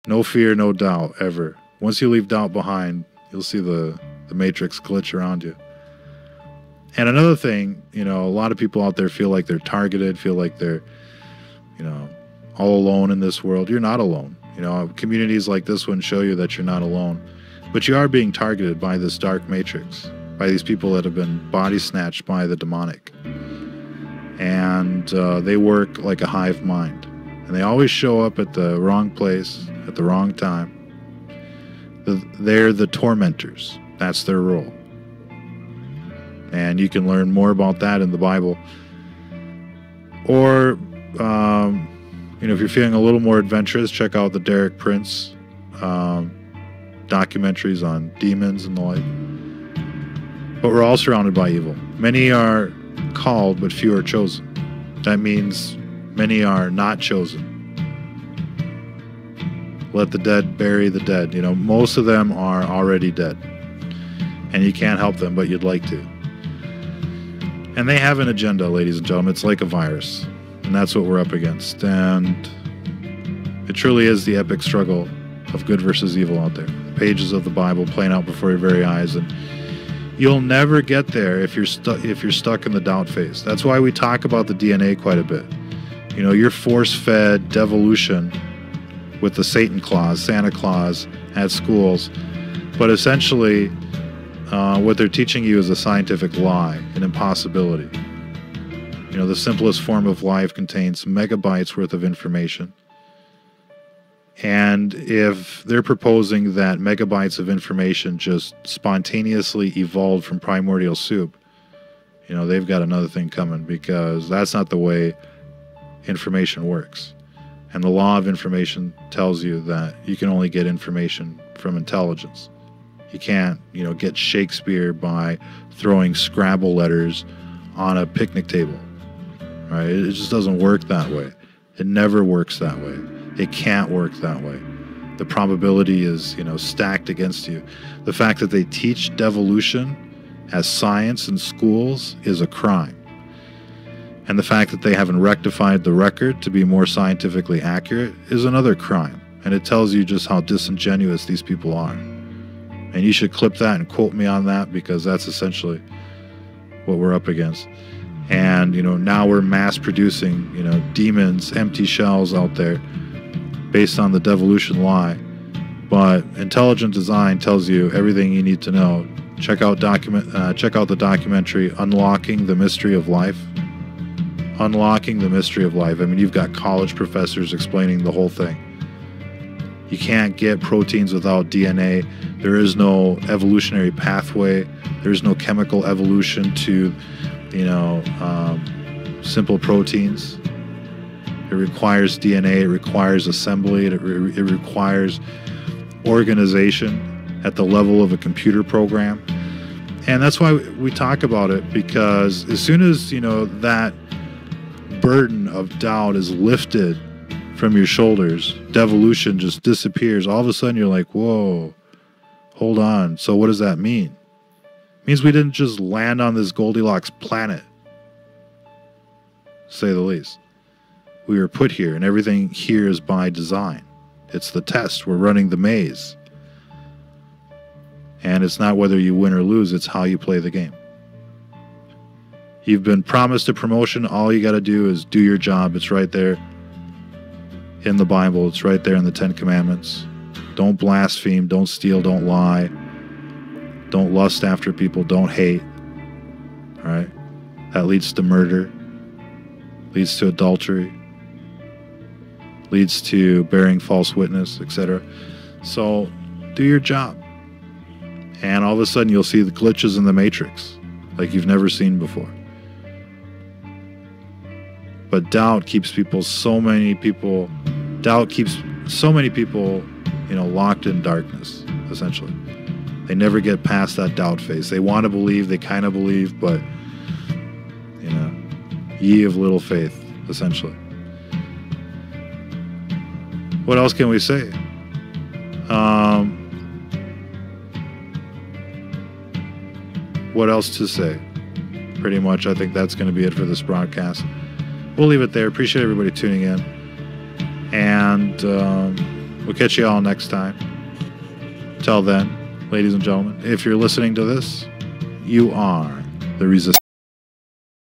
No fear, no doubt, ever. Once you leave doubt behind, you'll see the matrix glitch around you. And another thing, a lot of people out there feel like they're targeted, feel like they're, all alone in this world. You're not alone. Communities like this one show you that you're not alone. But you are being targeted by this dark matrix, by these people that have been body snatched by the demonic. And they work like a hive mind. And they always show up at the wrong place, at the wrong time. They're the tormentors. That's their role. And you can learn more about that in the Bible. Or, if you're feeling a little more adventurous, check out the Derek Prince documentaries on demons and the like. But we're all surrounded by evil. Many are called, but few are chosen. That means many are not chosen. Let the dead bury the dead. Most of them are already dead. And you can't help them, but you'd like to. And they have an agenda, ladies and gentlemen. It's like a virus. And that's what we're up against. And it truly is the epic struggle of good versus evil out there. The pages of the Bible playing out before your very eyes. And you'll never get there if you're stuck in the doubt phase. That's why we talk about the DNA quite a bit. You're force-fed devolution with the Satan Claus, Santa Claus at schools. But essentially, what they're teaching you is a scientific lie, an impossibility. The simplest form of life contains megabytes worth of information. And if they're proposing that megabytes of information just spontaneously evolved from primordial soup, they've got another thing coming, because that's not the way information works. And the law of information tells you that you can only get information from intelligence. You can't, get Shakespeare by throwing Scrabble letters on a picnic table, right? It just doesn't work that way. It never works that way. It can't work that way. The probability is, stacked against you. The fact that they teach devolution as science in schools is a crime. And the fact that they haven't rectified the record to be more scientifically accurate is another crime. And it tells you just how disingenuous these people are. And you should clip that and quote me on that, because that's essentially what we're up against. And, now we're mass producing, demons, empty shells out there based on the devolution lie. But intelligent design tells you everything you need to know. Check out the documentary Unlocking the Mystery of Life. Unlocking the Mystery of Life. I mean, you've got college professors explaining the whole thing. You can't get proteins without DNA. There is no evolutionary pathway. There's no chemical evolution to, simple proteins. It requires DNA. It requires assembly. It requires organization at the level of a computer program. And that's why we talk about it, because as soon as, that burden of doubt is lifted from your shoulders, devolution just disappears. All of a sudden you're like, whoa, hold on. So what does that mean? It means we didn't just land on this Goldilocks planet, to say the least. We were put here, and everything here is by design. It's the test. We're running the maze. And it's not whether you win or lose, it's how you play the game. You've been promised a promotion. All you got to do is do your job. It's right there in the Bible. It's right there in the Ten Commandments. Don't blaspheme. Don't steal. Don't lie. Don't lust after people. Don't hate. All right? That leads to murder. Leads to adultery. Leads to bearing false witness, etc. So do your job. And all of a sudden you'll see the glitches in the matrix like you've never seen before. But doubt keeps so many people, locked in darkness, essentially. They never get past that doubt phase. They want to believe, they kind of believe, but, ye of little faith, essentially. What else can we say? What else to say? Pretty much, I think that's going to be it for this broadcast. We'll leave it there. Appreciate everybody tuning in. And We'll catch you all next time. Till then, ladies and gentlemen, if you're listening to this, you are the resistance.